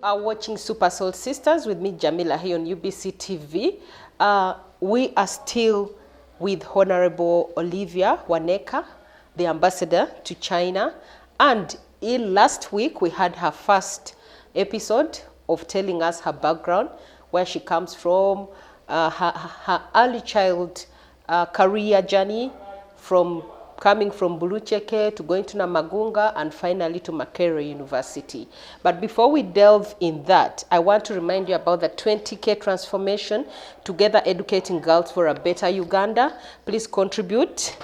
are watching Super Soul Sisters with me, Jamila, here on UBC TV. We are still with Honorable Olivia Wonekha, the ambassador to China. And last week, we had her first episode of telling us her background, where she comes from, her early child career journey, from coming from Bulucheke to going to Namagunga and finally to Makerere University. But before we delve in that, I want to remind you about the 20K transformation, Together Educating Girls for a Better Uganda. Please contribute.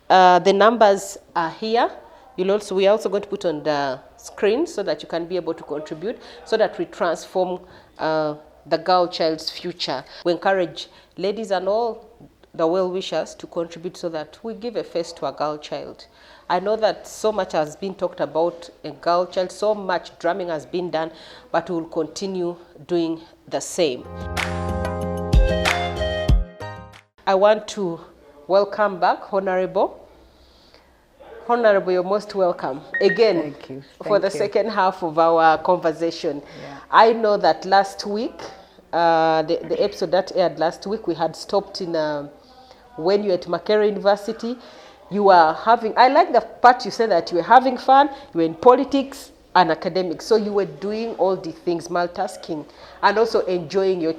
The numbers are here. We are also going to put on the screen so that you can be able to contribute, so that we transform the girl child's future. We encourage ladies and all the well-wishers to contribute so that we give a face to a girl child. I know that so much has been talked about a girl child, so much drumming has been done, but we will continue doing the same. I want to welcome back Honorable. Honorable, you're most welcome again. Thank you. For the second half of our conversation. Yeah. I know that last week, the episode that aired last week, we had stopped in when you were at Makerere University. You were having, I like the part you said that you were having fun, you were in politics and academics. So you were doing all the things, multitasking, and also enjoying your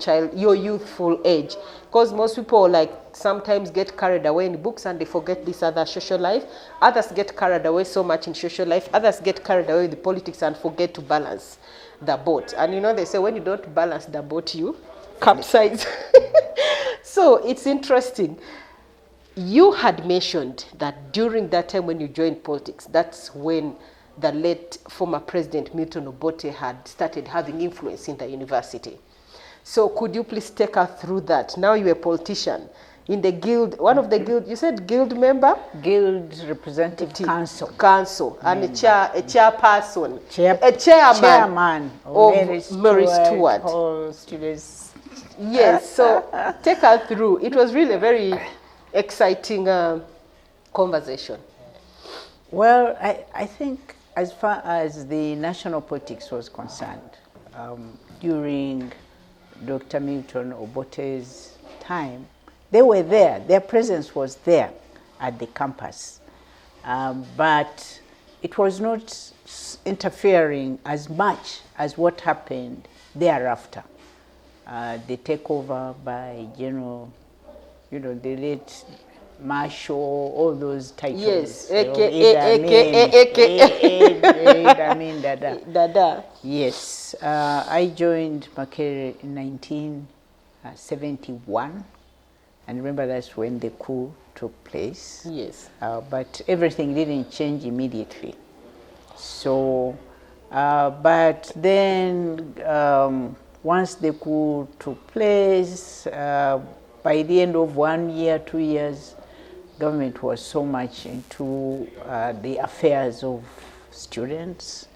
youthful age. Because most people sometimes get carried away in books and they forget this other social life. Others get carried away so much in social life. Others get carried away with the politics and forget to balance the boat. And they say when you don't balance the boat, you capsize. So it's interesting. You had mentioned that during that time when you joined politics, that's when the late former President Milton Obote had started having influence in the university. So could you please take us through that? Now you're a politician in the guild, one of the guild, you said guild member? Guild Representative Council. Council, and a chairperson, a chairman of Mary Stewart. All students. Yes, so take us through. It was really a very exciting conversation. Well, I think as far as the national politics was concerned, during Dr. Milton Obote's time, they were there. Their presence was there at the campus. But it was not interfering as much as what happened thereafter. The takeover by General, the late Marshal, all those titles. Yes, Dada. Yes, I joined Makerere in 1971, and remember that's when the coup took place. Yes. But everything didn't change immediately. So, but then once the coup took place, by the end of 1 year, 2 years, government was so much into the affairs of students.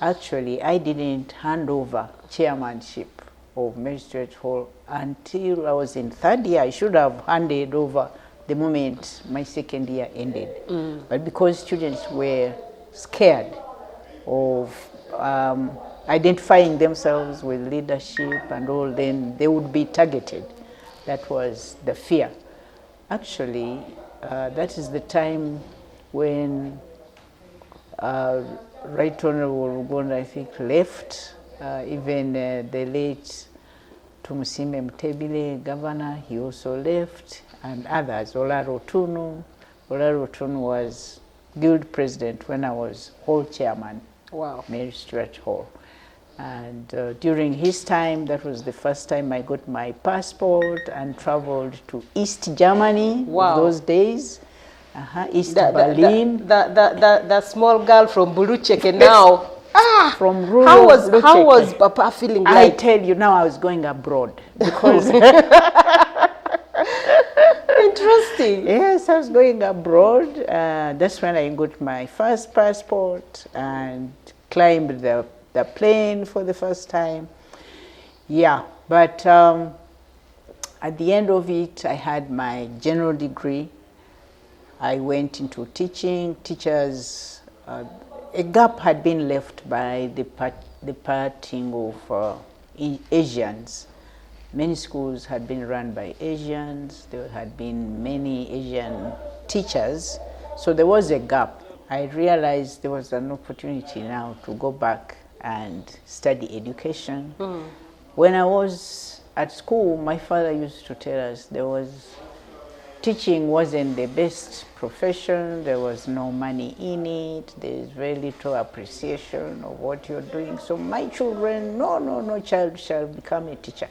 Actually, I didn't hand over chairmanship of Magistrate Hall until I was in third year. I should have handed over the moment my second year ended. But because students were scared of identifying themselves with leadership and all, then they would be targeted. That was the fear. Actually, that is the time when Right Honorable Rugonda, I think, left. Even the late Tumusime Mutebile, governor, he also left, and others. Olaro Tunu was guild president when I was hall chairman. Wow. Mary Stewart Hall. And during his time, that was the first time I got my passport and traveled to East Germany. Wow. Those days. East Berlin. The small girl from Bulucheke now. From rural Bulucheke. How was Papa feeling like? I tell you now, I was going abroad because interesting. Yes, I was going abroad. That's when I got my first passport and climbed the plane for the first time. Yeah, but at the end of it, I had my general degree. I went into teaching. Teachers, a gap had been left by departing of Asians. Many schools had been run by Asians. There had been many Asian teachers. So there was a gap. I realized there was an opportunity now to go back and study education. When I was at school, my father used to tell us teaching wasn't the best profession, there was no money in it, there's very little appreciation of what you're doing. So my children, no child shall become a teacher.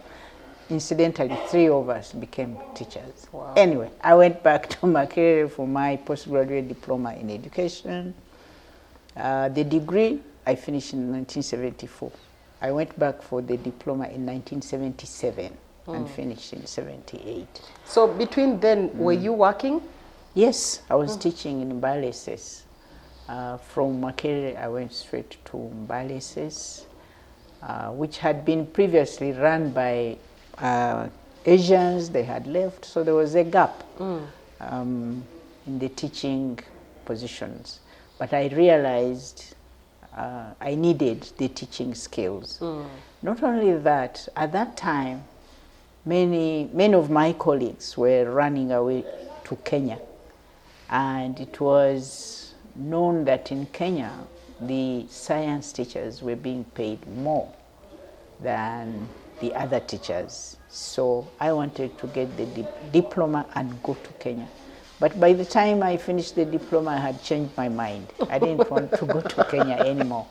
Incidentally, 3 of us became teachers. Wow. Anyway, I went back to Makerere for my postgraduate diploma in education. The degree I finished in 1974. I went back for the diploma in 1977 and finished in 78. So between then, were you working? Yes, I was teaching in Mbaleses. From Makerere, I went straight to Mbaleses, which had been previously run by Asians. They had left, so there was a gap in the teaching positions. But I realized I needed the teaching skills. Not only that, at that time, many of my colleagues were running away to Kenya. And it was known that in Kenya, the science teachers were being paid more than the other teachers. So I wanted to get the diploma and go to Kenya. But by the time I finished the diploma, I had changed my mind. I didn't want to go to Kenya anymore.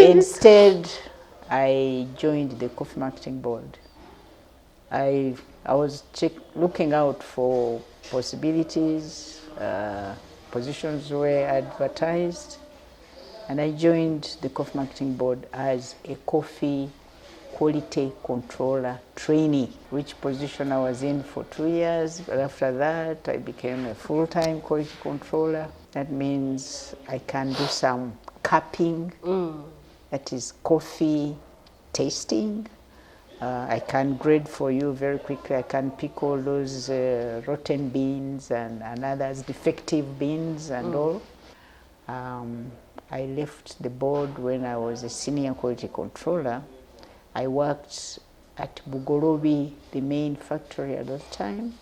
Instead, I joined the Coffee Marketing Board. I was looking out for possibilities, positions were advertised, and I joined the Coffee Marketing Board as a coffee quality controller trainee, which position I was in for 2 years. But after that, I became a full-time quality controller. That means I can do some cupping, that is coffee tasting. I can grade for you very quickly. I can pick all those rotten beans and others, defective beans and all. I left the board when I was a senior quality controller. I worked at Bugorobi, the main factory at that time,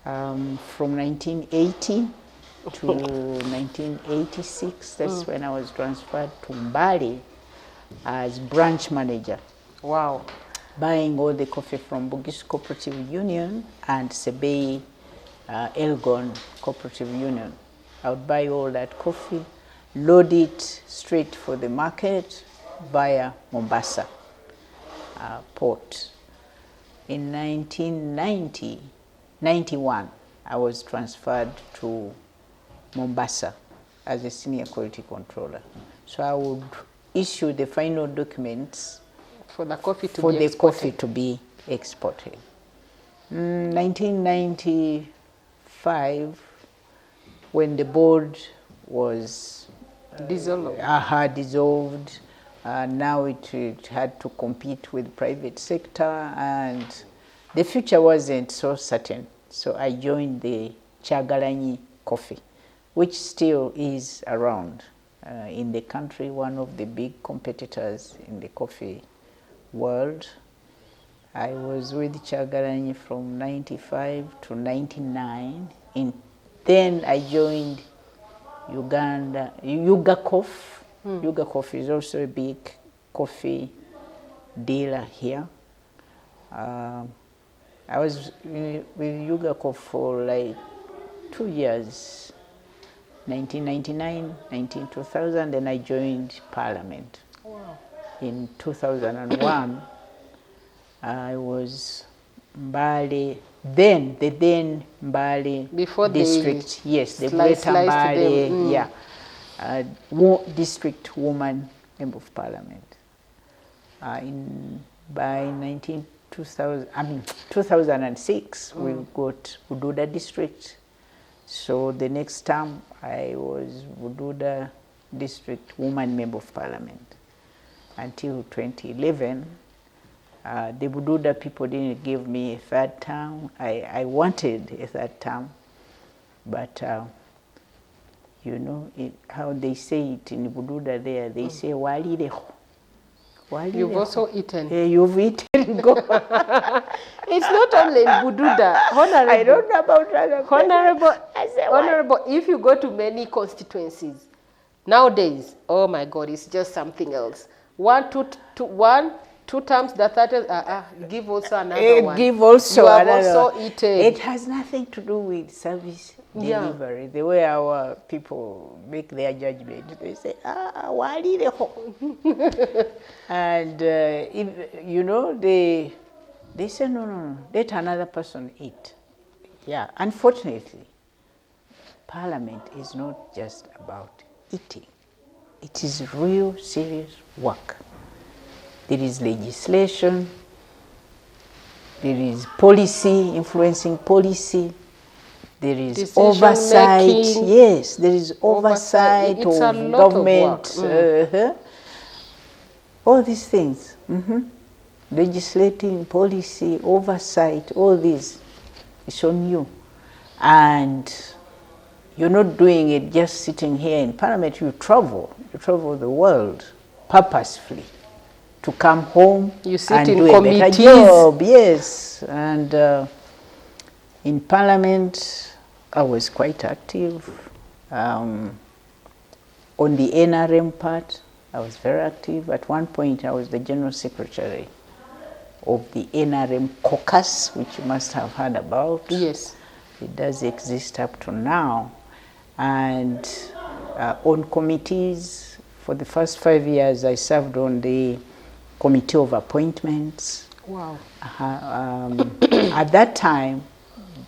from 1980 to 1986. That's when I was transferred to Mbale as branch manager. Wow. Buying all the coffee from Bugis Cooperative Union and Sebei Elgon Cooperative Union. I would buy all that coffee, load it straight for the market via Mombasa port. In 1991, I was transferred to Mombasa as a senior quality controller. So I would issue the final documents For the coffee to for be the exported. coffee to be exported. 1995, when the board was dissolved, now it had to compete with private sector, and the future wasn't so certain. So I joined the Chagalanyi Coffee, which still is around in the country, one of the big competitors in the coffee world. I was with Chagalanyi from 95 to 99. Then I joined Yuga Coffee. Yuga Coffee is also a big coffee dealer here. I was with Yuga Coffee for like 2 years, 1999, 2000, then I joined Parliament. Wow. In 2001, I was Mbale, the then Mbale Before district, yes, the sliced Greater Mbale, them. yeah, district woman member of Parliament. By 2006, we got Bududa district. So the next term, I was Bududa district woman member of Parliament. Until 2011, the Bududa people didn't give me a third term. I wanted a third term, but you know, how they say it in Bududa there, they say walireho. You've also eaten. You've eaten. Go. It's not only in Bududa. Honorable. I don't know about other places. Honorable, if you go to many constituencies, nowadays, oh my God, it's just something else. 2 times the 30, give also another one. Give also you have another also one. eaten. It has nothing to do with service delivery. The way our people make their judgment, they say, walireho. And if, you know, they say, no, let another person eat. Yeah, unfortunately, Parliament is not just about eating. It is real serious work. There is legislation, there is policy, influencing policy, there is oversight. Making. Yes, there is oversight It's of a lot government. of work. All these things. Legislating, policy, oversight, all these. It's on you. And you're not doing it just sitting here in Parliament. You travel the world purposefully to come home You sit and in do a better committees. job. Yes, and in Parliament I was quite active. On the NRM part, I was very active. At one point, I was the General Secretary of the NRM caucus, which you must have heard about. Yes. It does exist up to now. And on committees, for the first 5 years, I served on the Committee of Appointments. Wow. At that time,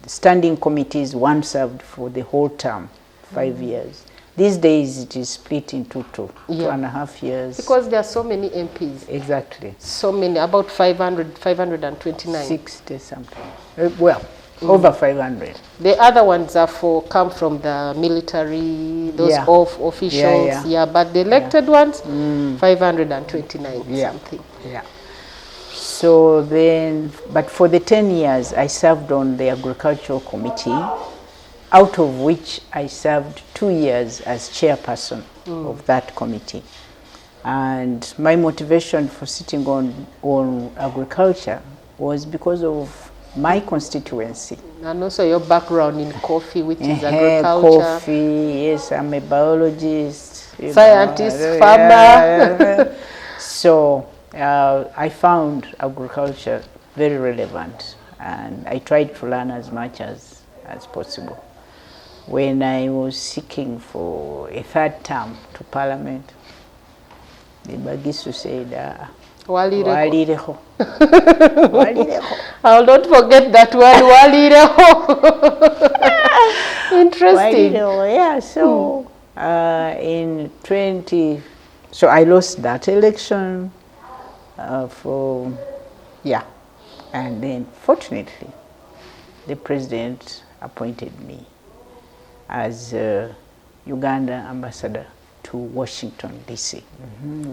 standing committees, one served for the whole term, 5 years. These days, it is split into 2.5 years. Because there are so many MPs. Exactly. So many, about 529. 60 something. Over 500. The other ones are come from the military, those officials. Yeah. But the elected ones, 529 something. Yeah. So then, but for the 10 years, I served on the Agricultural Committee, out of which I served 2 years as chairperson of that committee. And my motivation for sitting on agriculture was because of my constituency. And also your background in coffee, which is agriculture. Coffee, yes, I'm a biologist. Scientist, farmer. So I found agriculture very relevant, and I tried to learn as much as possible. When I was seeking for a third term to Parliament, the Bagisu said, walireho. Walireho. I'll not forget that word, walireho. Interesting. Walireho, yeah. So so I lost that election and then fortunately, the president appointed me as Uganda ambassador to Washington, D.C.,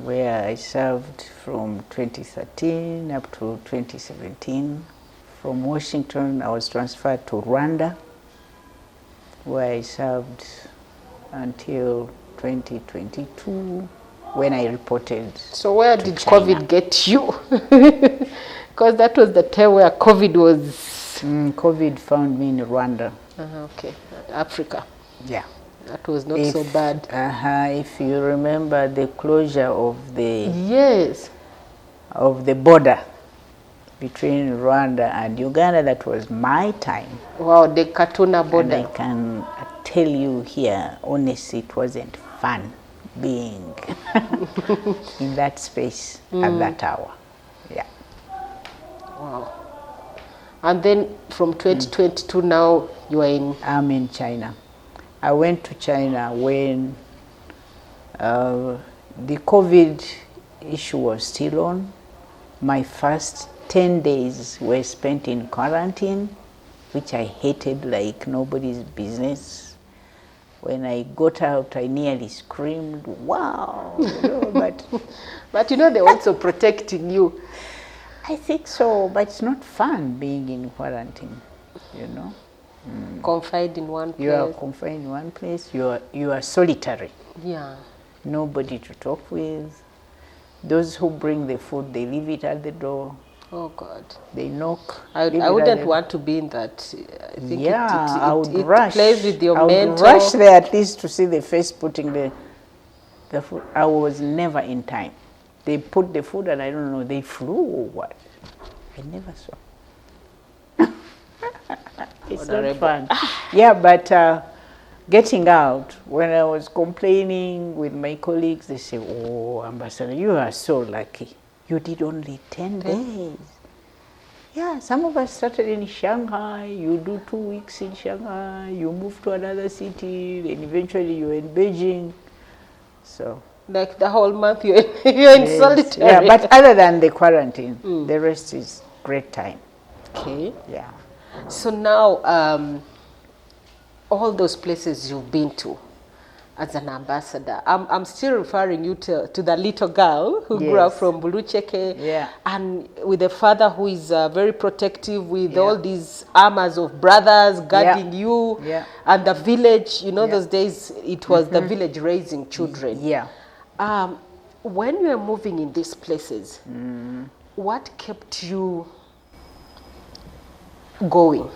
where I served from 2013 up to 2017. From Washington, I was transferred to Rwanda, where I served until 2022, when I reported. So where did China. COVID get you? Because that was the time where COVID was... COVID found me in Rwanda. Okay, Africa. Yeah. That was not so bad. If you remember the closure of the border between Rwanda and Uganda, that was my time. Wow, the Katuna border. And I can tell you here, honestly, it wasn't fun being in that space at that hour. Yeah. Wow. And then from 2022 now, you are in... I'm in China. I went to China when the COVID issue was still on. My first 10 days were spent in quarantine, which I hated like nobody's business. When I got out, I nearly screamed, wow! But you know, they're also protecting you. I think so, but it's not fun being in quarantine, you know. Confined in one place. You are confined in one place. You are solitary. Yeah. Nobody to talk with. Those who bring the food, they leave it at the door. Oh God. They knock. I wouldn't want to be in that. I think I would it rush. plays with your I would mental. rush there at least to see the face putting the food. I was never in time. They put the food and I don't know, they flew or what. I never saw. It's not fun. Yeah, but getting out, when I was complaining with my colleagues, they say, oh, Ambassador, you are so lucky. You did only 10 days. Yeah, some of us started in Shanghai. You do 2 weeks in Shanghai. You move to another city. Then eventually you're in Beijing. So, like the whole month you're in solitary. Yeah, but other than the quarantine, the rest is great time. Okay. Yeah. So now, all those places you've been to as an ambassador, I'm still referring you to the little girl who grew up from Bulucheke, and with a father who is very protective with all these armors of brothers guarding you, and the village, you know, those days it was the village raising children. Yeah. When you were moving in these places, what kept you going?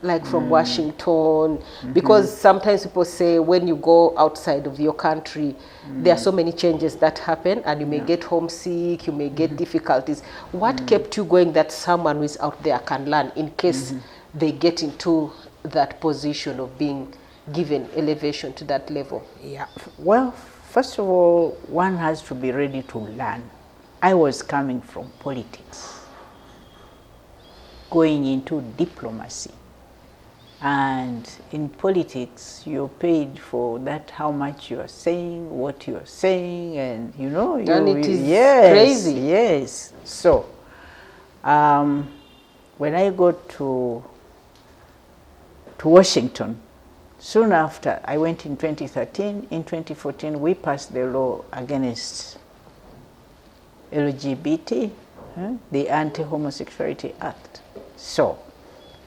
Like from Washington, because sometimes people say when you go outside of your country, there are so many changes that happen and you may get homesick, you may get difficulties. What kept you going that someone who is out there can learn in case they get into that position of being given elevation to that level? Yeah, well, first of all, one has to be ready to learn. I was coming from politics, going into diplomacy. And in politics, you're paid for that, how much you are saying, what you are saying, and you know. And it is crazy. Yes. So, when I got to Washington, soon after, I went in 2013. In 2014, we passed the law against LGBT, the Anti-Homosexuality Act. So,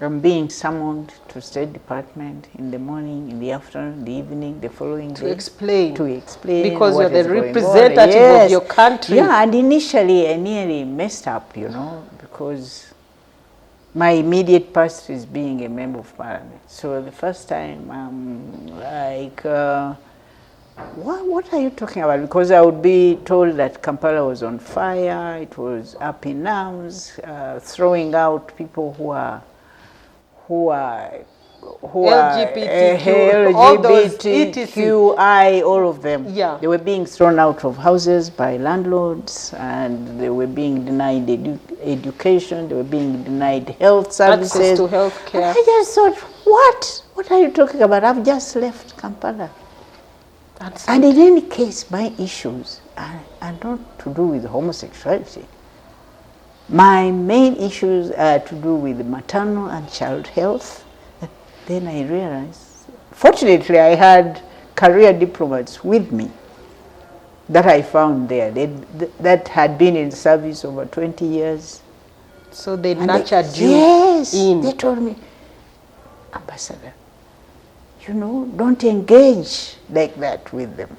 I'm being summoned to State Department in the morning, in the afternoon, the evening, the following day. To explain. Because what you're the is going on. representative of your country. Yeah, and initially I nearly messed up, you know, because my immediate past is being a member of parliament. So the first time I'm like, what are you talking about? Because I would be told that Kampala was on fire, it was up in arms, throwing out people who are LGBTQ, all those LGBTQI, all of them. Yeah. They were being thrown out of houses by landlords, and they were being denied education, they were being denied health services. Access to health care. And I just thought, what are you talking about? I've just left Kampala. And in any case, my issues are not to do with homosexuality. My main issues are to do with maternal and child health. Then I realized, fortunately, I had career diplomats with me that I found there that had been in service over 20 years. So they nurtured you. Yes, in. They told me, Ambassador, you know, don't engage like that with them.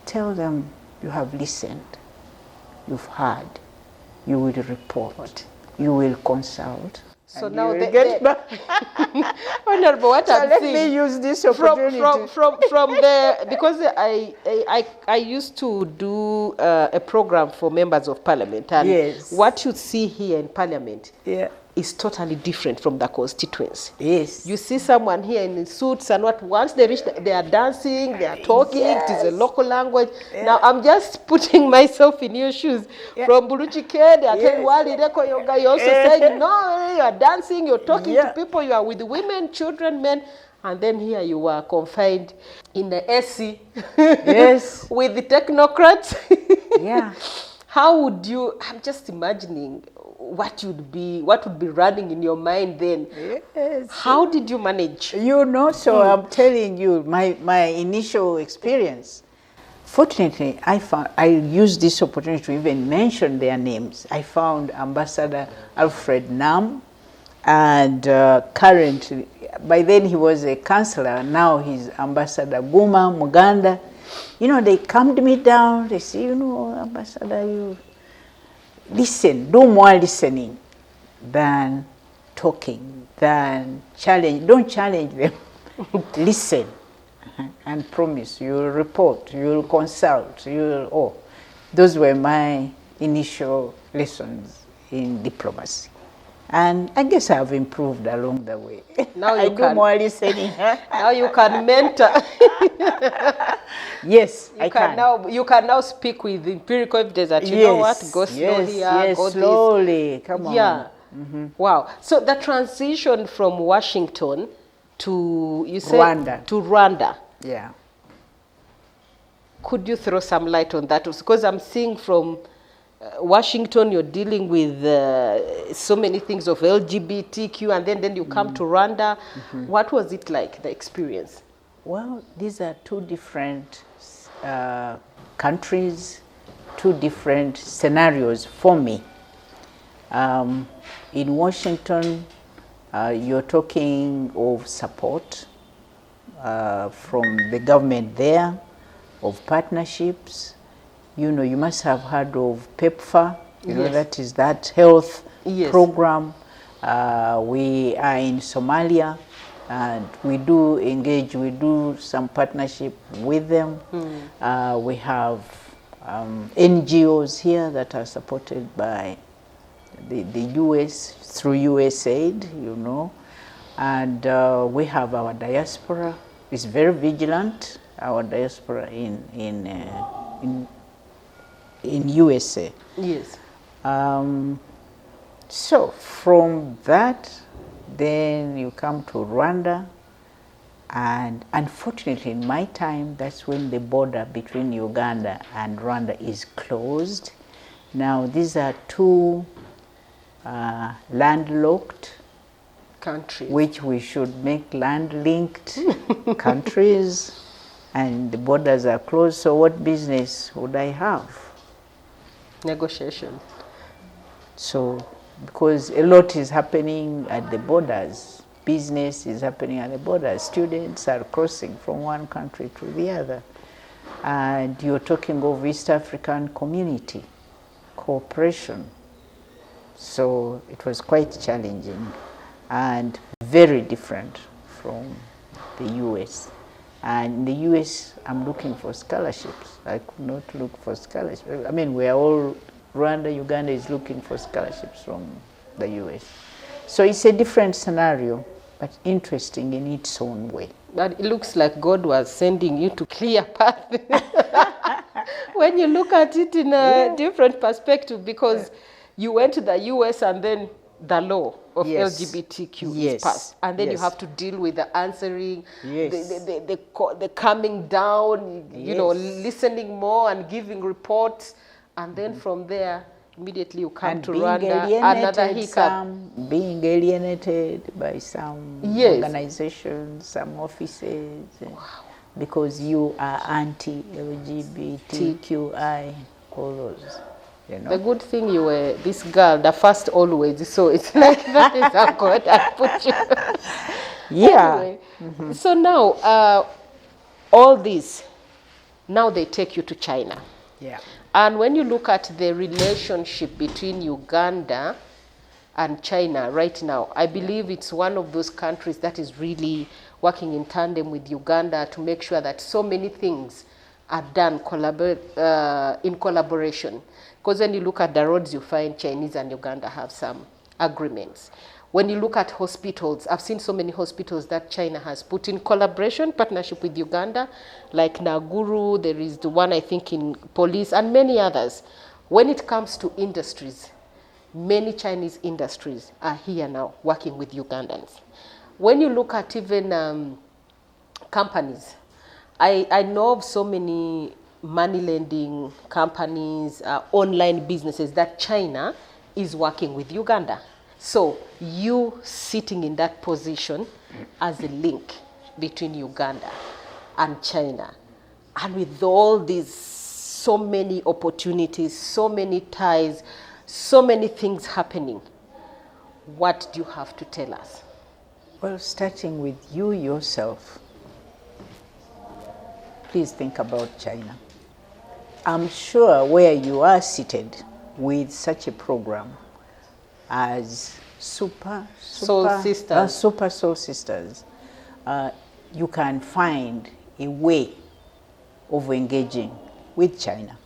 Tell them you have listened, you've heard. You will report, you will consult. So now they get back. Honorable, what I'm let saying, me use this opportunity. From the, because I used to do a program for members of parliament, and what you see here in parliament is totally different from the constituency. Yes. You see someone here in suits and what, once they reach, they are dancing, they are talking, it is a local language. Now I'm just putting myself in your shoes. From Buluchike, they are telling Wali Reko Yoga, you're also saying, no, you are dancing, you're talking to people, you are with women, children, men. And then here you are confined in the SC with the technocrats. How would you, I'm just imagining what would be running in your mind then. How did you manage? You know, so I'm telling you my initial experience. Fortunately, I used this opportunity to even mention their names. I found Ambassador Alfred Nam. And currently, by then he was a counselor, now he's Ambassador Guma, Muganda. You know, they calmed me down. They say, you know, Ambassador, you listen, do more listening than talking, than challenge. Don't challenge them. Listen and promise. You'll report, you'll consult, those were my initial lessons in diplomacy. And I guess I've improved along the way. Now you I do more listening. Now you can mentor. Yes, I can. You can now speak with empirical evidence that you know what, go slow here, go slowly. Come on. Yeah. Wow. So the transition from Washington to Rwanda. Yeah. Could you throw some light on that? Because I'm seeing from Washington, you're dealing with so many things of LGBTQ, and then you come to Rwanda. What was it like, the experience? Well, these are two different countries, two different scenarios for me. In Washington, you're talking of support from the government there, of partnerships. You know, you must have heard of PEPFAR, you know, that is that health program. We are in Somalia, and we do engage, we do some partnership with them. We have NGOs here that are supported by the US through USAID, you know, and we have our diaspora. It's very vigilant, our diaspora in USA. Yes. So from that, then you come to Rwanda, and unfortunately in my time, that's when the border between Uganda and Rwanda is closed. Now these are two landlocked countries, which we should make land-linked countries, and the borders are closed, so what business would I have? Negotiation. So, because a lot is happening at the borders, business is happening at the borders, students are crossing from one country to the other, and you're talking of East African community, cooperation. So it was quite challenging and very different from the US. And in the US, I'm looking for scholarships. I could not look for scholarships. I mean, we are all, Rwanda, Uganda is looking for scholarships from the US. So it's a different scenario, but interesting in its own way. But it looks like God was sending you to clear path. When you look at it in a different perspective, because you went to the US and then the law of LGBTQ is passed, and then you have to deal with the answering, the calming down, you know, listening more and giving reports, and then from there immediately you come to Rwanda, another hiccup. Being alienated by some organizations, some offices, because you are anti-LGBTQI, all those. You know? The good thing you were this girl, the first always, so it's like that is how God had put you. Anyway, so now, all this, now they take you to China. Yeah. And when you look at the relationship between Uganda and China right now, I believe it's one of those countries that is really working in tandem with Uganda to make sure that so many things are done in collaboration. Because when you look at the roads, you find Chinese and Uganda have some agreements. When you look at hospitals, I've seen so many hospitals that China has put in collaboration, partnership with Uganda, like Naguru, there is the one I think in police, and many others. When it comes to industries, many Chinese industries are here now working with Ugandans. When you look at even companies, I know of so many money lending companies, online businesses that China is working with Uganda. So you sitting in that position as a link between Uganda and China, and with all these so many opportunities, so many ties, so many things happening, What do you have to tell us? Well, starting with you yourself, please think about China. I'm sure where you are seated with such a program as Super Soul Sisters, you can find a way of engaging with China.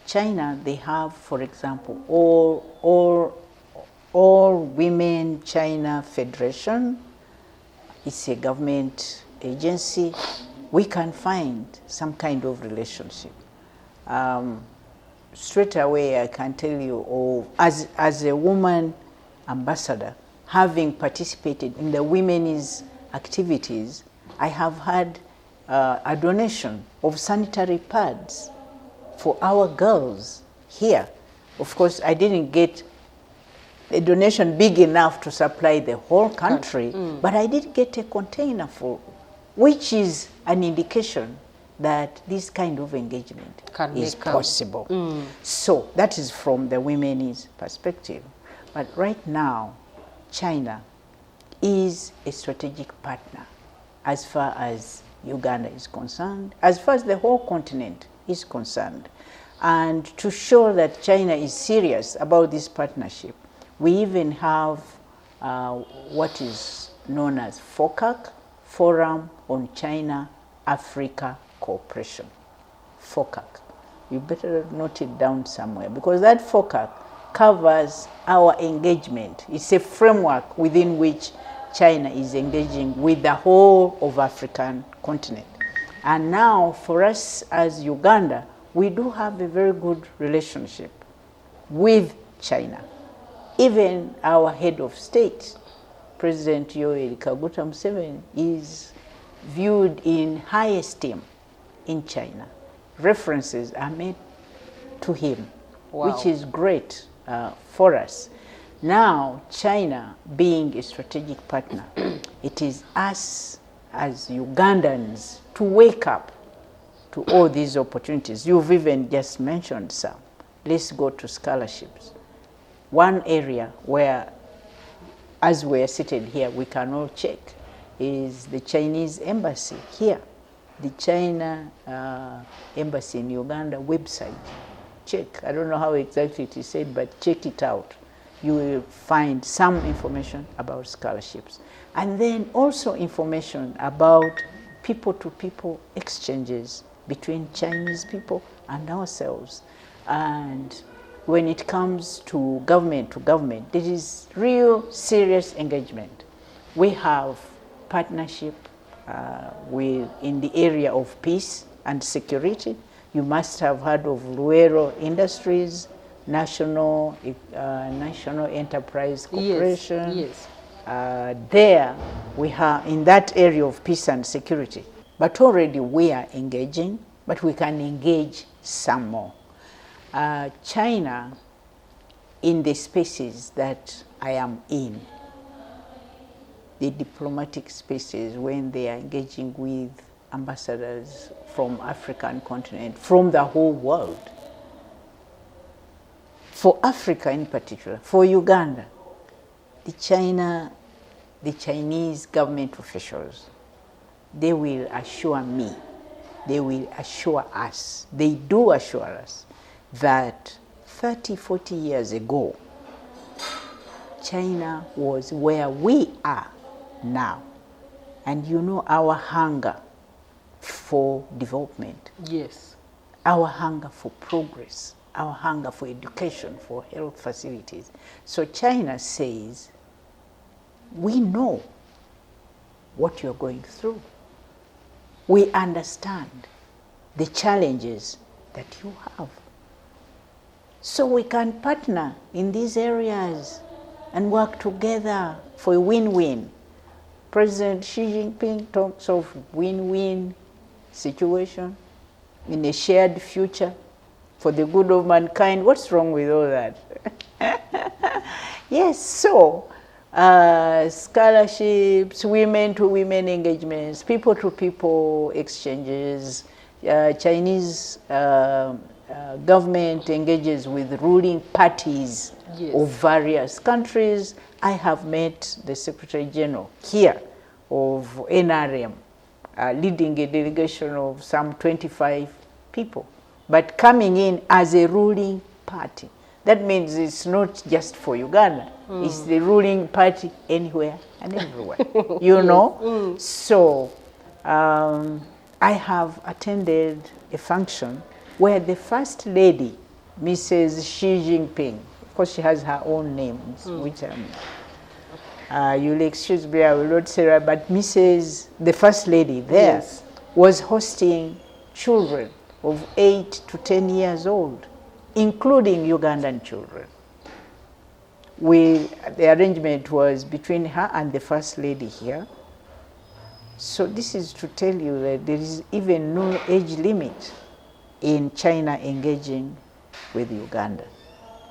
China, they have, for example, all Women China Federation. It's a government agency. We can find some kind of relationship. Straight away, I can tell you, as a woman ambassador, having participated in the women's activities, I have had a donation of sanitary pads for our girls here. Of course, I didn't get a donation big enough to supply the whole country, but I did get a container full, which is an indication that this kind of engagement is possible. So that is from the women's perspective. But right now, China is a strategic partner as far as Uganda is concerned, as far as the whole continent is concerned. And to show that China is serious about this partnership, we even have what is known as FOCAC, Forum on China-Africa Cooperation. FOCAC. You better note it down somewhere, because that FOCAC covers our engagement. It's a framework within which China is engaging with the whole of African continent. And now, for us as Uganda, we do have a very good relationship with China. Even our head of state, President Yoweri Kaguta Museveni, is viewed in high esteem in China. References are made to him, which is great for us. Now, China being a strategic partner, it is us as Ugandans to wake up to all these opportunities. You've even just mentioned some. Let's go to scholarships. One area where, as we're seated here, we can all check is the Chinese embassy here. The China embassy in Uganda website. Check. I don't know how exactly it is said, but check it out. You will find some information about scholarships. And then also information about people-to-people exchanges between Chinese people and ourselves. And when it comes to government, there is real serious engagement. We have partnership in the area of peace and security. You must have heard of Luero Industries, National Enterprise Corporation. Yes. There we have in that area of peace and security. But already we are engaging, but we can engage some more. China, in the spaces that I am in, the diplomatic spaces, when they are engaging with ambassadors from African continent, from the whole world, for Africa in particular, for Uganda, the Chinese government officials, they will assure me, they will assure us, they do assure us that 30, 40 years ago, China was where we are now. And you know our hunger for development. Yes. Our hunger for progress, our hunger for education, for health facilities. So China says, we know what you're going through. We understand the challenges that you have. So we can partner in these areas and work together for a win-win. President Xi Jinping talks of win-win situation in a shared future for the good of mankind. What's wrong with all that? Yes, so scholarships, women-to-women engagements, people-to-people exchanges, Chinese government engages with ruling parties of various countries, I have met the Secretary General here of NRM, leading a delegation of some 25 people, but coming in as a ruling party. That means it's not just for Uganda, it's the ruling party anywhere and everywhere, you know? So I have attended a function where the First Lady, Mrs. Xi Jinping, of course she has her own names, which you'll excuse me, I will not say that, but the First Lady there was hosting children of 8 to 10 years old, including Ugandan children. The arrangement was between her and the First Lady here. So this is to tell you that there is even no age limit in China engaging with Uganda.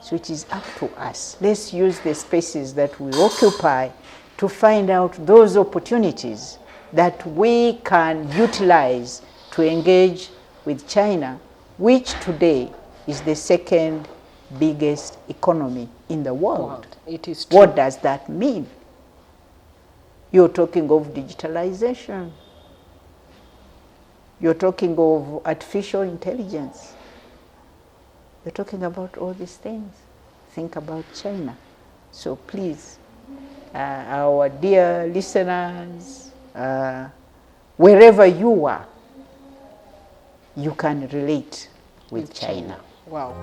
So it is up to us. Let's use the spaces that we occupy to find out those opportunities that we can utilize to engage with China, which today is the second biggest economy in the world. It is true. What does that mean? You're talking of digitalization. You're talking of artificial intelligence. You're talking about all these things. Think about China. So please, our dear listeners, wherever you are, you can relate with China. Wow.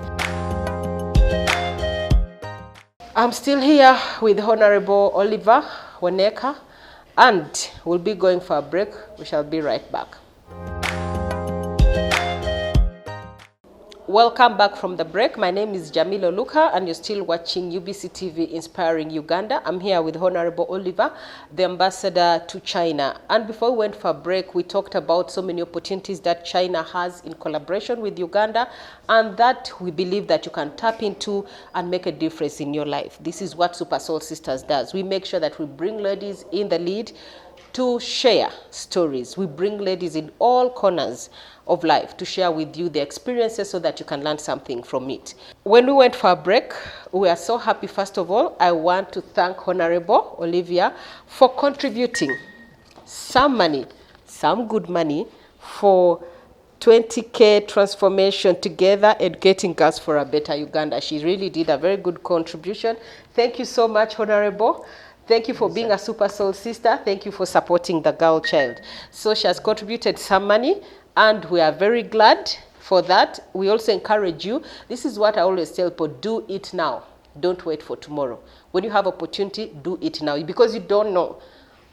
I'm still here with Honorable Oliver Wonekha, and we'll be going for a break. We shall be right back. Welcome back from the break. My name is Jamila Luka, and you're still watching UBC TV Inspiring Uganda. I'm here with Honorable Oliver, the ambassador to China. And before we went for a break, we talked about so many opportunities that China has in collaboration with Uganda, and that we believe that you can tap into and make a difference in your life. This is what Super Soul Sisters does. We make sure that we bring ladies in the lead to share stories. We bring ladies in all corners of life to share with you their experiences so that you can learn something from it. When we went for a break, we are so happy. First of all, I want to thank Honorable Olivia for contributing some money, some good money, for 20K transformation together, educating girls for a better Uganda. She really did a very good contribution. Thank you so much, Honorable. Thank you for being a Super Soul Sister. Thank you for supporting the girl child. So she has contributed some money, and we are very glad for that. We also encourage you. This is what I always tell people: do it now. Don't wait for tomorrow. When you have opportunity, do it now, because you don't know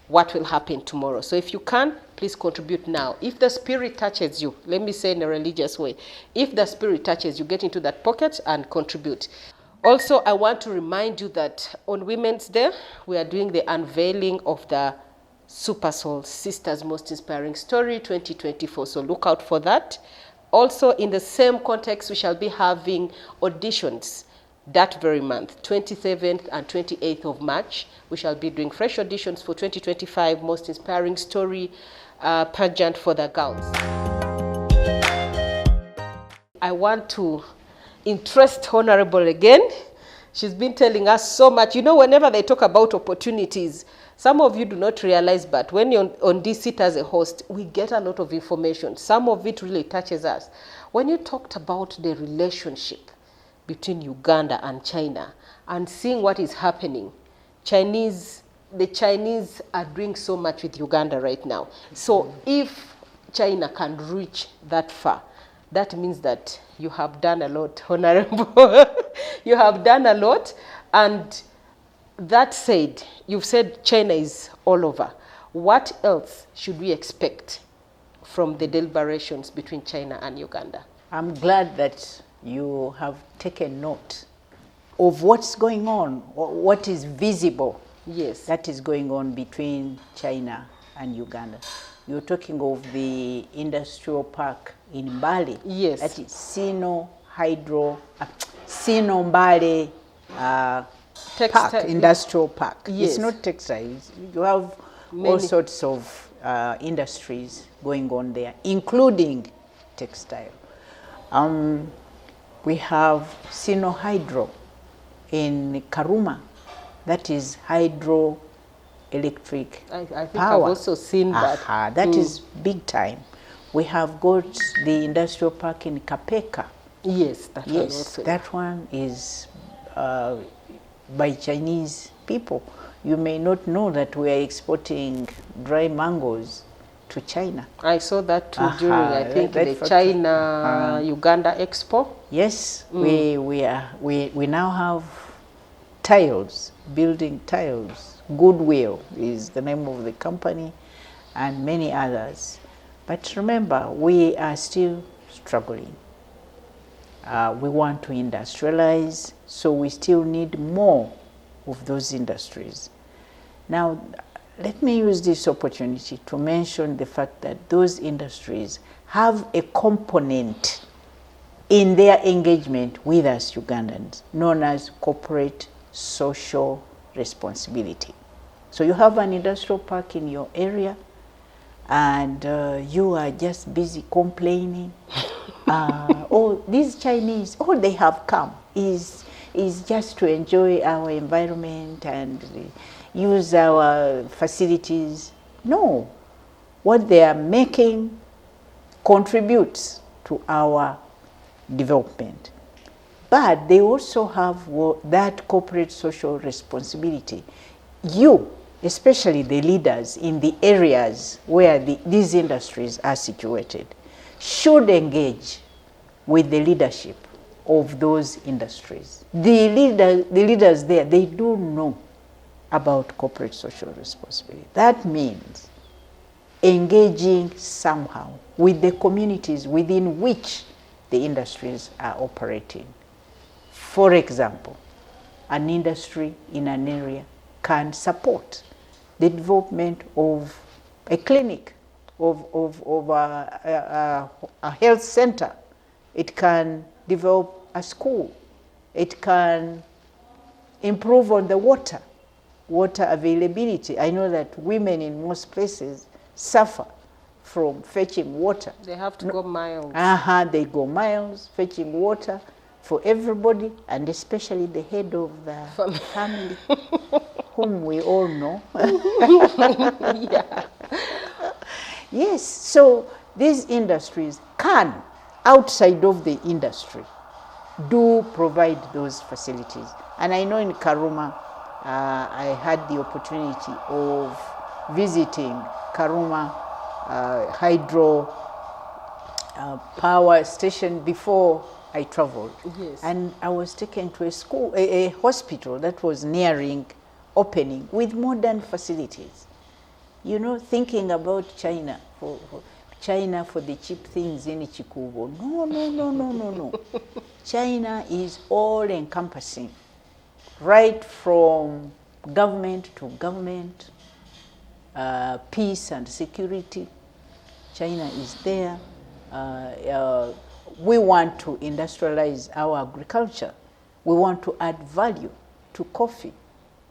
what will happen tomorrow. So if you can, please contribute now. If the spirit touches you, let me say in a religious way, if the spirit touches you, get into that pocket and contribute. Also, I want to remind you that on Women's Day, we are doing the unveiling of the Super Soul Sisters Most Inspiring Story 2024. So look out for that. Also, in the same context, we shall be having auditions that very month, 27th and 28th of March. We shall be doing fresh auditions for 2025 Most Inspiring Story pageant for the girls. I want to interest Honorable again. She's been telling us so much. You know, whenever they talk about opportunities, some of you do not realize, but when you're on this seat as a host, we get a lot of information. Some of it really touches us. When you talked about the relationship between Uganda and China and seeing what is happening, the Chinese are doing so much with Uganda right now. So if China can reach that far, that means that you have done a lot, Honorable. You have done a lot. And that said, you've said China is all over. What else should we expect from the deliberations between China and Uganda? I'm glad that you have taken note of what's going on, what is visible. Yes. That is going on between China and Uganda. You're talking of the industrial park in Mbale. Yes. That is Sino Mbale Park, industrial park. Yes. It's not textiles. You have all sorts of industries going on there, including textile. We have Sino Hydro in Karuma. That is hydroelectric I think power. I've also seen that. That is big time. We have got the industrial park in Kapeka. Yes, that one Yes, also. that one is by Chinese people. You may not know that we are exporting dry mangoes to China. I saw that too during, I think, the factory. China-Uganda Expo. Yes, we now have tiles, building tiles. Goodwill is the name of the company, and many others. But remember, we are still struggling. We want to industrialize, so we still need more of those industries. Now, let me use this opportunity to mention the fact that those industries have a component in their engagement with us Ugandans known as corporate social responsibility. So you have an industrial park in your area, and you are just busy complaining. Oh, these Chinese, all they have come is just to enjoy our environment and use our facilities. No, what they are making contributes to our development. But they also have that corporate social responsibility. You, especially the leaders in the areas where these industries are situated, should engage with the leadership of those industries. The leaders there, they do know about corporate social responsibility. That means engaging somehow with the communities within which the industries are operating. For example, an industry in an area can support the development of a clinic, of a health center. It can develop a school. It can improve on the water availability. I know that women in most places suffer from fetching water. They have to go miles. They go miles fetching water for everybody, and especially the head of the family, whom we all know. Yeah. Yes, so these industries can, outside of the industry, do provide those facilities. And I know in Karuma, I had the opportunity of visiting Karuma hydro power station before I traveled. Yes. And I was taken to a school, a hospital that was nearing opening with modern facilities. You know, thinking about China, for the cheap things in Chikubo. No. China is all encompassing, right from government to government, peace and security. China is there. We want to industrialize our agriculture. We want to add value to coffee,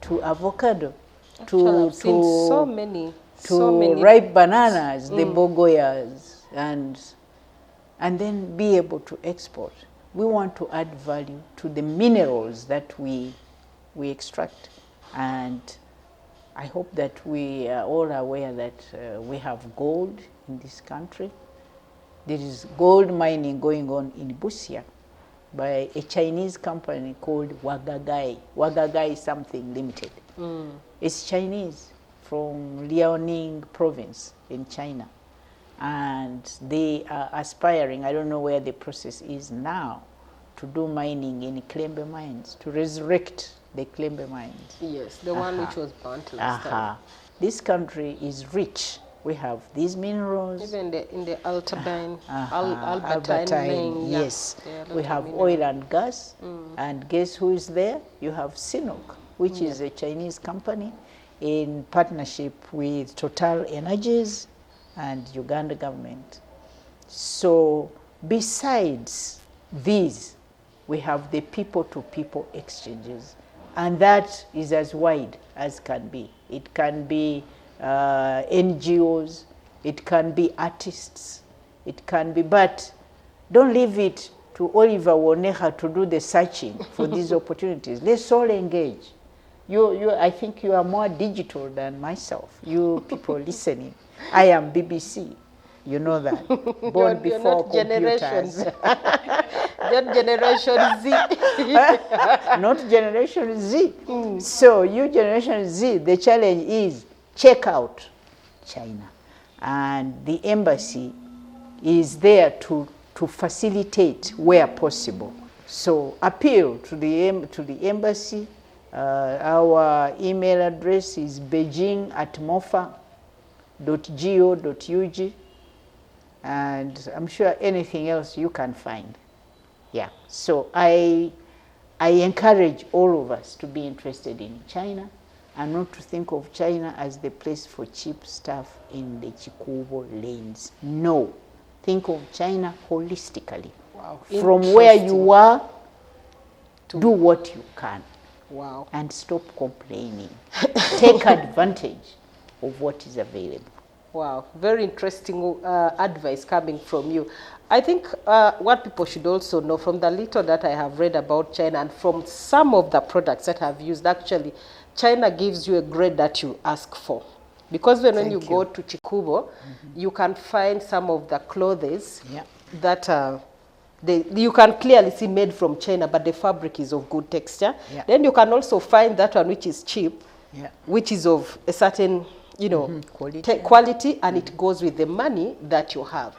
to avocado, Actually, I've seen so many ripe bananas, the bogoyas, and then be able to export. We want to add value to the minerals that we extract. And I hope that we are all aware that we have gold in this country. There is gold mining going on in Busia by a Chinese company called Wagagai something limited. It's Chinese from Liaoning province in China. And they are aspiring, I don't know where the process is now, to do mining in Klembe mines, to resurrect the Klembe mines. Yes, the one which was burnt last time. This country is rich. We have these minerals. Even in the Albertine, Albertine, yes. We have oil and gas. And guess who is there? You have Sinok, which is a Chinese company in partnership with Total Energies and Uganda government. So besides these, we have the people-to-people exchanges. And that is as wide as can be. It can be NGOs, it can be artists, it can be, but don't leave it to Oliver Wonekha to do the searching for these opportunities. Let's all engage. I think you are more digital than myself. You people listening, I am BBC. You know that. Born You're before not Generation computers. Z. Not Generation Z. Not Generation Z. So you Generation Z, the challenge is check out China. And the embassy is there to facilitate where possible. So appeal to the embassy. Our email address is beijing@mofa.go.ug, and I'm sure anything else you can find. Yeah. So I encourage all of us to be interested in China and not to think of China as the place for cheap stuff in the Chikubo lanes. No. Think of China holistically. Wow. From where you are, do what you can. Wow. And stop complaining. Take advantage of what is available. Wow, very interesting advice coming from you. I think what people should also know, from the little that I have read about China and from some of the products that I've used, actually, China gives you a grade that you ask for. Because when you go to Chikubo, you can find some of the clothes that you can clearly see made from China, but the fabric is of good texture. Yeah. Then you can also find that one which is cheap, which is of a certain quality, and it goes with the money that you have.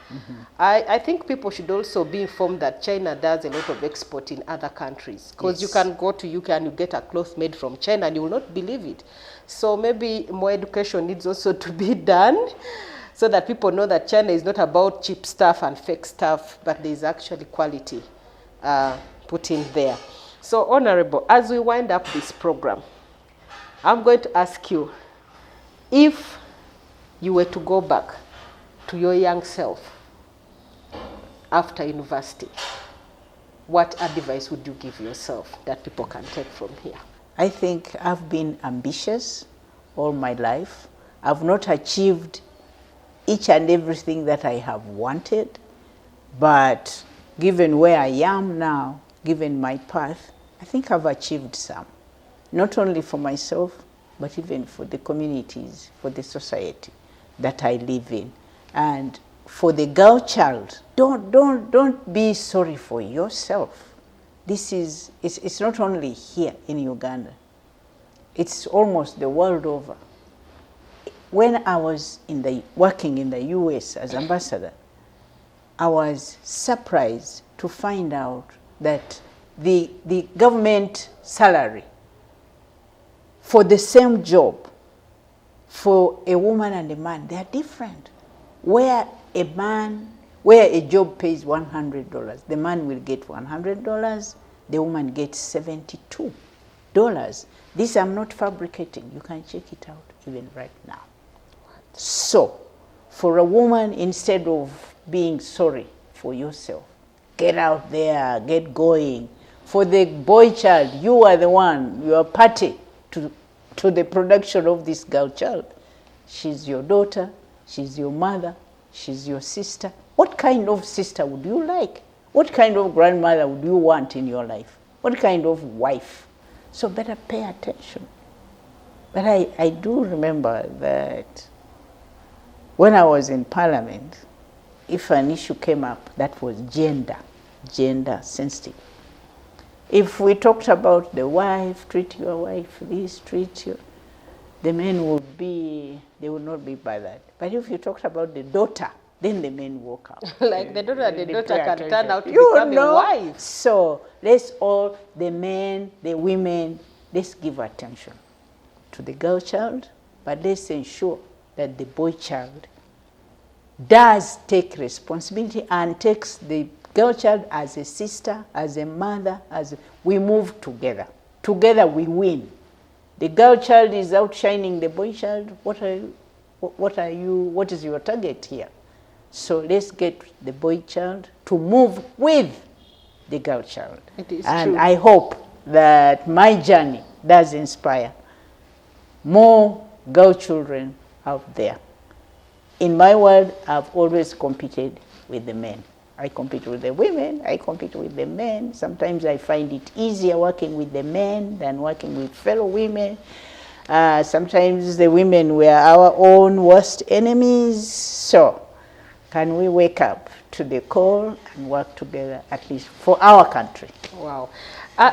I think people should also be informed that China does a lot of export in other countries, because you can go to UK and you get a cloth made from China and you will not believe it. So maybe more education needs also to be done, so that people know that China is not about cheap stuff and fake stuff, but there is actually quality put in there. So, Honorable, as we wind up this program, I'm going to ask you, if you were to go back to your young self after university, what advice would you give yourself that people can take from here? I think I've been ambitious all my life. I've not achieved each and everything that I have wanted, but given where I am now, given my path, I think I've achieved some. Not only for myself, but even for the communities, for the society that I live in. And for the girl child, don't be sorry for yourself. It's not only here in Uganda, it's almost the world over. When I was working in the US as ambassador, I was surprised to find out that the government salary for the same job for a woman and a man, they are different. Where a job pays $100, the man will get $100, the woman gets $72. This I'm not fabricating. You can check it out even right now. So, for a woman, instead of being sorry for yourself, get out there, get going. For the boy child, you are the one, you are party to the production of this girl child. She's your daughter, she's your mother, she's your sister. What kind of sister would you like? What kind of grandmother would you want in your life? What kind of wife? So better pay attention. But I do remember that when I was in Parliament, if an issue came up that was gender sensitive, if we talked about the wife, treat your wife this, treat your, the men they would not be by that. But if you talked about the daughter, then the men walk out. Like the daughter can turn out to become a wife. So let's all, the men, the women, let's give attention to the girl child, but let's ensure that the boy child does take responsibility and takes the girl child as a sister, as a mother, we move together. Together we win. The girl child is outshining the boy child. What is your target here? So let's get the boy child to move with the girl child. It is and true. I hope that my journey does inspire more girl children out there. In my world, I've always competed with the men. I compete with the women, I compete with the men. Sometimes I find it easier working with the men than working with fellow women. Sometimes the women were our own worst enemies. So can we wake up to the call and work together, at least for our country? Wow.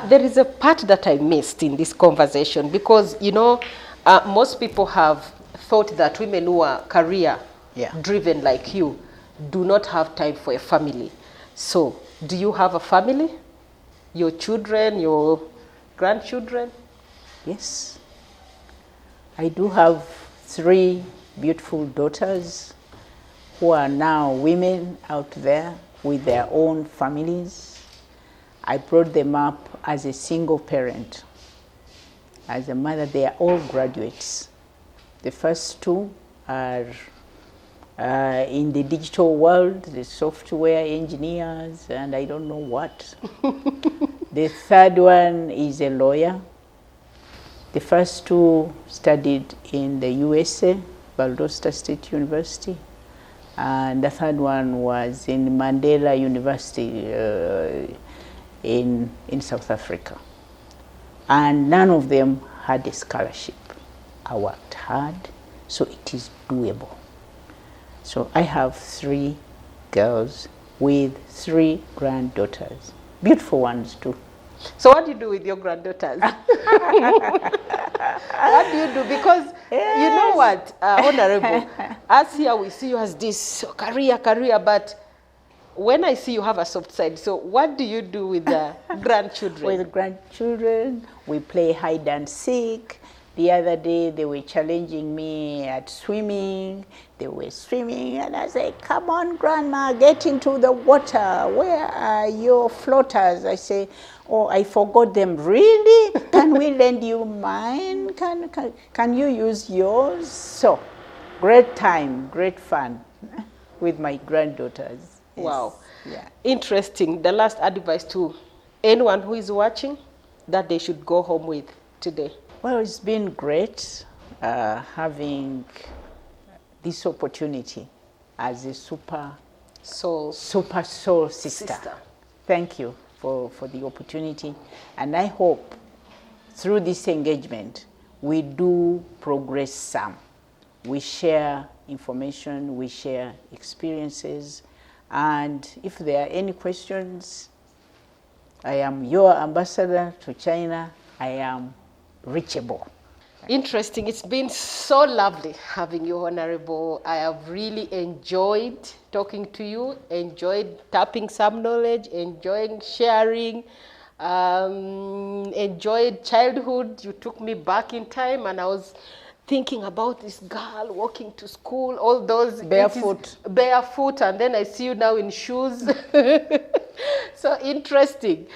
There is a part that I missed in this conversation because, you know, most people have thought that women who are career driven like you do not have time for a family. So, do you have a family? Your children, your grandchildren? Yes. I do have 3 beautiful daughters who are now women out there with their own families. I brought them up as a single parent. As a mother, they are all graduates. The first 2 are in the digital world, the software engineers, and I don't know what. The third one is a lawyer. The first 2 studied in the USA, Valdosta State University, and the third one was in Mandela University in South Africa. And none of them had a scholarship. I worked hard, so it is doable. So I have 3 girls with 3 granddaughters, beautiful ones too. So what do you do with your granddaughters? What do you do? Because you know what, Honorable, as here we see you as this career, but when I see you have a soft side, so what do you do with the grandchildren? With grandchildren, we play hide and seek. The other day, they were challenging me at swimming. They were swimming, and I said, come on, Grandma, get into the water. Where are your floaters? I say, oh, I forgot them. Really? Can we lend you mine? Can you use yours? So, great time, great fun with my granddaughters. Yes. Wow. Yeah. Interesting. The last advice to anyone who is watching that they should go home with today. Well, it's been great having this opportunity as a super soul sister. Thank you for the opportunity. And I hope through this engagement, we do progress some. We share information, we share experiences. And if there are any questions, I am your ambassador to China. I am reachable. Interesting. It's been so lovely having you, Honorable. I have really enjoyed talking to you, enjoyed tapping some knowledge, enjoying sharing, enjoyed childhood. You took me back in time and I was thinking about this girl walking to school, all those barefoot, and then I see you now in shoes. So interesting.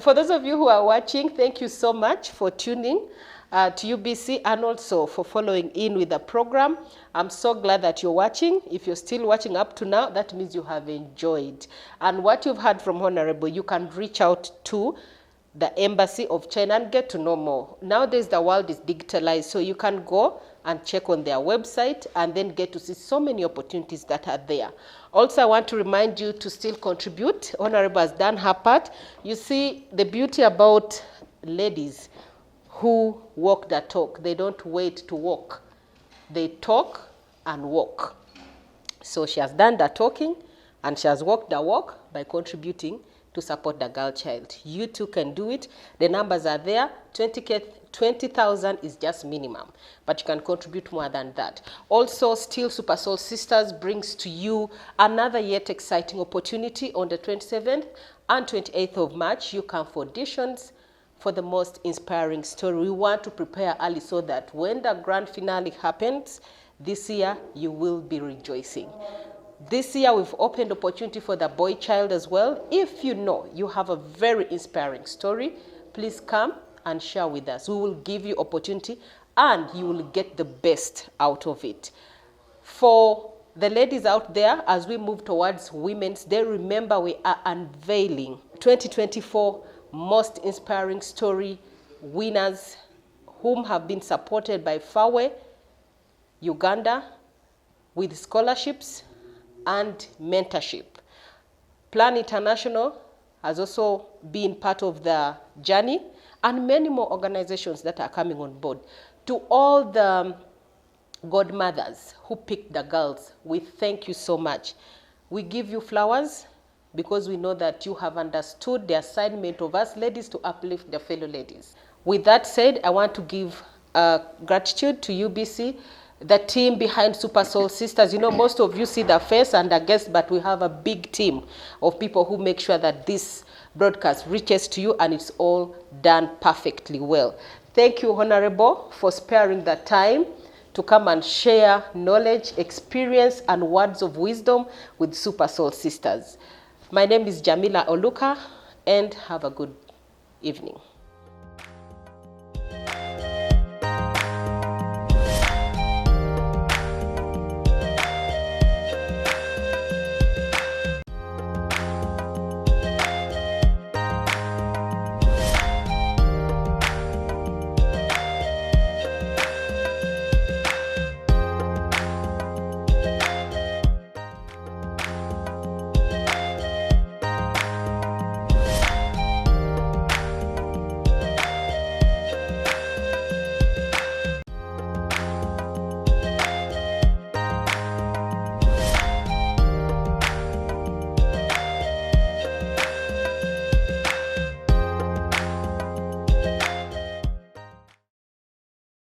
For those of you who are watching, thank you so much for tuning to UBC and also for following in with the program. I'm so glad that you're watching. If you're still watching up to now, that means you have enjoyed. And what you've heard from Honorable, you can reach out to the Embassy of China and get to know more. Nowadays, the world is digitalized, so you can go and check on their website and then get to see so many opportunities that are there. Also, I want to remind you to still contribute. Honorable has done her part. You see, the beauty about ladies who walk the talk, they don't wait to walk. They talk and walk. So she has done the talking and she has walked the walk by contributing to support the girl child. You too can do it. The numbers are there. 20,000 is just minimum, but you can contribute more than that. Also, still Super Soul Sisters brings to you another yet exciting opportunity on the 27th and 28th of March. You come for auditions for the most inspiring story. We want to prepare early so that when the grand finale happens this year, you will be rejoicing. This year, we've opened opportunity for the boy child as well. If you know you have a very inspiring story, please come and share with us. We will give you opportunity and you will get the best out of it. For the ladies out there, as we move towards Women's Day, remember we are unveiling 2024 Most Inspiring Story winners whom have been supported by FAWE, Uganda, with scholarships and mentorship. Plan International has also been part of the journey, and many more organizations that are coming on board. To all the godmothers who picked the girls, we thank you so much. We give you flowers because we know that you have understood the assignment of us ladies to uplift the fellow ladies. With that said, I want to give gratitude to UBC, the team behind Super Soul Sisters. You know, most of you see the face and the guest, but we have a big team of people who make sure that this broadcast reaches to you and it's all done perfectly well. Thank you, Honorable, for sparing the time to come and share knowledge, experience, and words of wisdom with Super Soul Sisters. My name is Jamila Oluka, and have a good evening.